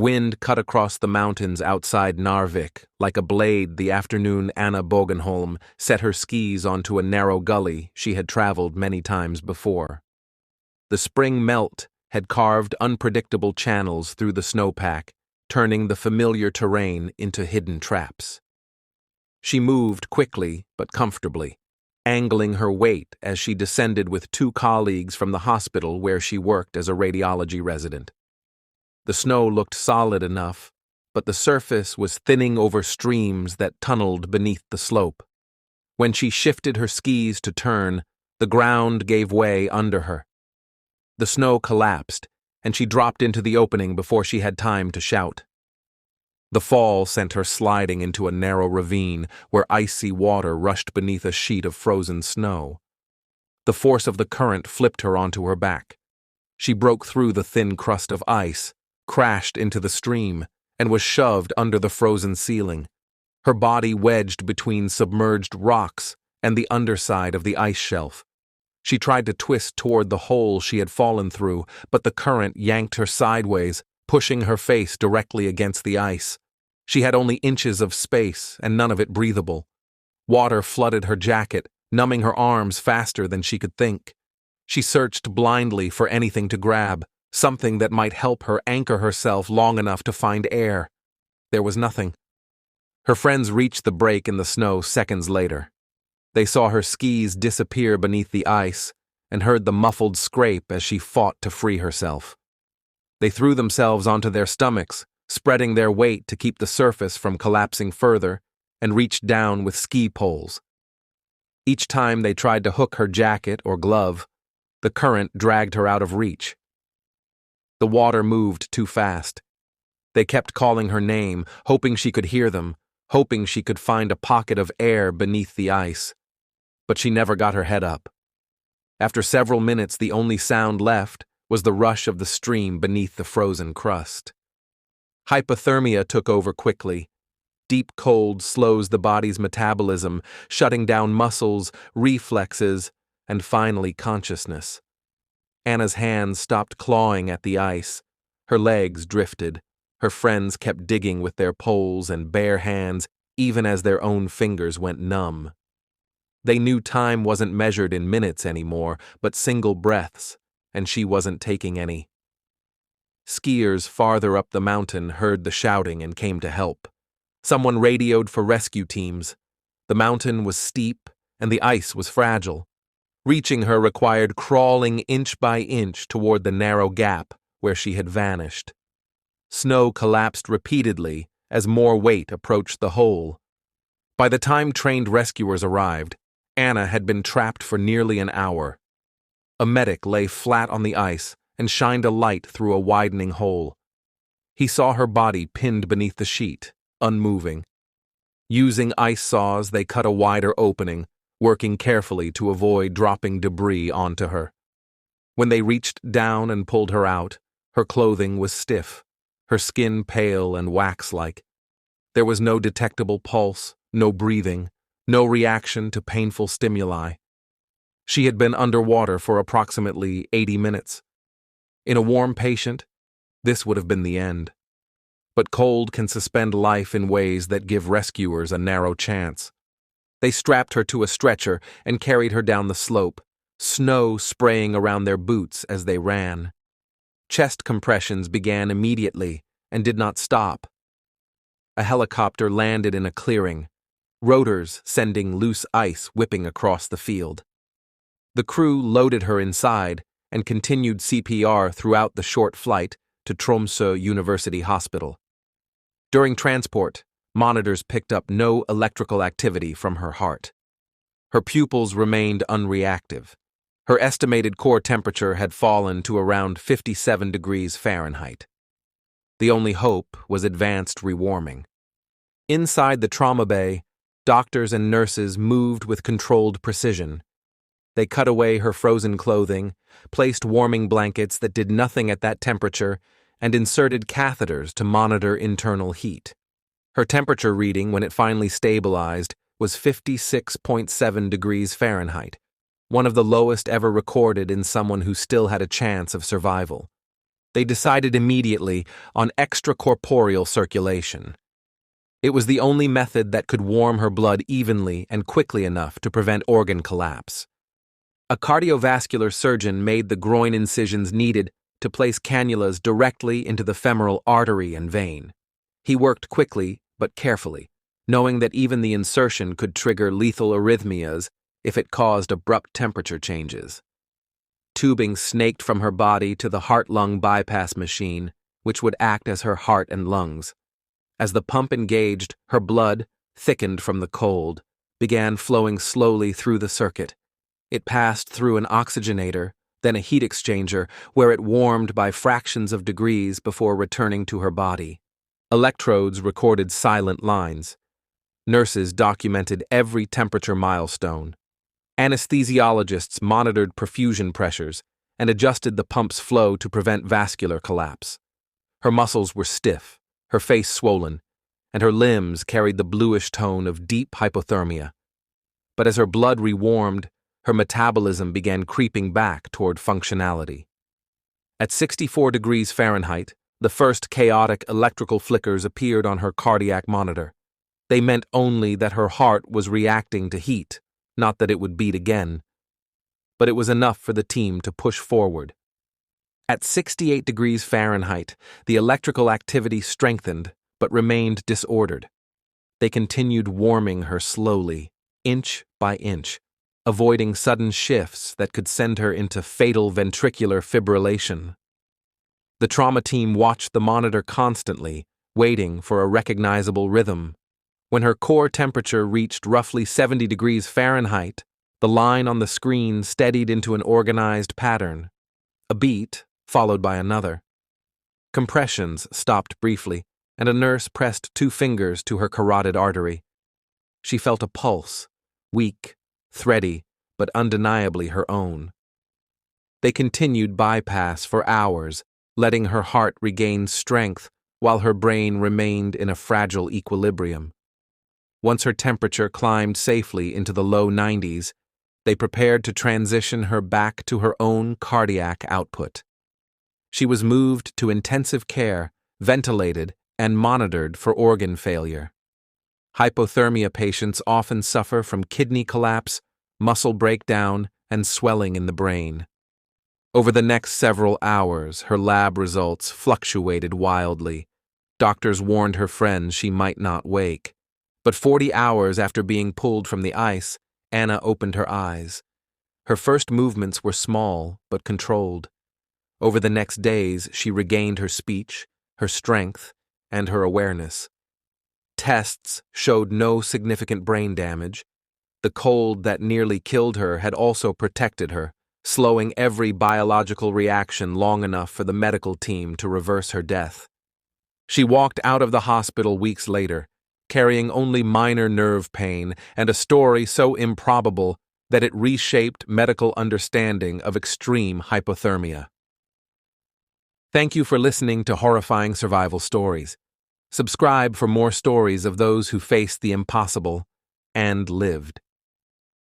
Wind cut across the mountains outside Narvik. Like a blade, the afternoon Anna Bågenholm set her skis onto a narrow gully she had traveled many times before. The spring melt had carved unpredictable channels through the snowpack, turning the familiar terrain into hidden traps. She moved quickly but comfortably, angling her weight as she descended with 2 colleagues from the hospital where she worked as a radiology resident. The snow looked solid enough, but the surface was thinning over streams that tunneled beneath the slope. When she shifted her skis to turn, the ground gave way under her. The snow collapsed, and she dropped into the opening before she had time to shout. The fall sent her sliding into a narrow ravine where icy water rushed beneath a sheet of frozen snow. The force of the current flipped her onto her back. She broke through the thin crust of ice, crashed into the stream, and was shoved under the frozen ceiling, her body wedged between submerged rocks and the underside of the ice shelf. She tried to twist toward the hole she had fallen through, but the current yanked her sideways, pushing her face directly against the ice. She had only inches of space, and none of it breathable. Water flooded her jacket, numbing her arms faster than she could think. She searched blindly for anything to grab, something that might help her anchor herself long enough to find air. There was nothing. Her friends reached the break in the snow seconds later. They saw her skis disappear beneath the ice and heard the muffled scrape as she fought to free herself. They threw themselves onto their stomachs, spreading their weight to keep the surface from collapsing further, and reached down with ski poles. Each time they tried to hook her jacket or glove, the current dragged her out of reach. The water moved too fast. They kept calling her name, hoping she could hear them, hoping she could find a pocket of air beneath the ice. But she never got her head up. After several minutes, the only sound left was the rush of the stream beneath the frozen crust. Hypothermia took over quickly. Deep cold slows the body's metabolism, shutting down muscles, reflexes, and finally consciousness. Anna's hands stopped clawing at the ice. Her legs drifted. Her friends kept digging with their poles and bare hands, even as their own fingers went numb. They knew time wasn't measured in minutes anymore, but single breaths, and she wasn't taking any. Skiers farther up the mountain heard the shouting and came to help. Someone radioed for rescue teams. The mountain was steep, and the ice was fragile. Reaching her required crawling inch by inch toward the narrow gap where she had vanished. Snow collapsed repeatedly as more weight approached the hole. By the time trained rescuers arrived, Anna had been trapped for nearly an hour. A medic lay flat on the ice and shined a light through a widening hole. He saw her body pinned beneath the sheet, unmoving. Using ice saws, they cut a wider opening, working carefully to avoid dropping debris onto her. When they reached down and pulled her out, her clothing was stiff, her skin pale and wax-like. There was no detectable pulse, no breathing, no reaction to painful stimuli. She had been underwater for approximately 80 minutes. In a warm patient, this would have been the end. But cold can suspend life in ways that give rescuers a narrow chance. They strapped her to a stretcher and carried her down the slope, snow spraying around their boots as they ran. Chest compressions began immediately and did not stop. A helicopter landed in a clearing, rotors sending loose ice whipping across the field. The crew loaded her inside and continued CPR throughout the short flight to Tromsø University Hospital. During transport, monitors picked up no electrical activity from her heart. Her pupils remained unreactive. Her estimated core temperature had fallen to around 57 degrees Fahrenheit. The only hope was advanced rewarming. Inside the trauma bay, doctors and nurses moved with controlled precision. They cut away her frozen clothing, placed warming blankets that did nothing at that temperature, and inserted catheters to monitor internal heat. Her temperature reading, when it finally stabilized, was 56.7 degrees Fahrenheit, one of the lowest ever recorded in someone who still had a chance of survival. They decided immediately on extracorporeal circulation. It was the only method that could warm her blood evenly and quickly enough to prevent organ collapse. A cardiovascular surgeon made the groin incisions needed to place cannulas directly into the femoral artery and vein. He worked quickly but carefully, knowing that even the insertion could trigger lethal arrhythmias if it caused abrupt temperature changes. Tubing snaked from her body to the heart-lung bypass machine, which would act as her heart and lungs. As the pump engaged, her blood, thickened from the cold, began flowing slowly through the circuit. It passed through an oxygenator, then a heat exchanger, where it warmed by fractions of degrees before returning to her body. Electrodes recorded silent lines. Nurses documented every temperature milestone. Anesthesiologists monitored perfusion pressures and adjusted the pump's flow to prevent vascular collapse. Her muscles were stiff, her face swollen, and her limbs carried the bluish tone of deep hypothermia. But as her blood rewarmed, her metabolism began creeping back toward functionality. At 64 degrees Fahrenheit, the first chaotic electrical flickers appeared on her cardiac monitor. They meant only that her heart was reacting to heat, not that it would beat again. But it was enough for the team to push forward. At 68 degrees Fahrenheit, the electrical activity strengthened but remained disordered. They continued warming her slowly, inch by inch, avoiding sudden shifts that could send her into fatal ventricular fibrillation. The trauma team watched the monitor constantly, waiting for a recognizable rhythm. When her core temperature reached roughly 70 degrees Fahrenheit, the line on the screen steadied into an organized pattern. A beat, followed by another. Compressions stopped briefly, and a nurse pressed 2 fingers to her carotid artery. She felt a pulse, weak, thready, but undeniably her own. They continued bypass for hours, letting her heart regain strength while her brain remained in a fragile equilibrium. Once her temperature climbed safely into the low 90s, they prepared to transition her back to her own cardiac output. She was moved to intensive care, ventilated, and monitored for organ failure. Hypothermia patients often suffer from kidney collapse, muscle breakdown, and swelling in the brain. Over the next several hours, her lab results fluctuated wildly. Doctors warned her friends she might not wake. But 40 hours after being pulled from the ice, Anna opened her eyes. Her first movements were small but controlled. Over the next days, she regained her speech, her strength, and her awareness. Tests showed no significant brain damage. The cold that nearly killed her had also protected her, slowing every biological reaction long enough for the medical team to reverse her death. She walked out of the hospital weeks later, carrying only minor nerve pain and a story so improbable that it reshaped medical understanding of extreme hypothermia. Thank you for listening to Horrifying Survival Stories. Subscribe for more stories of those who faced the impossible and lived.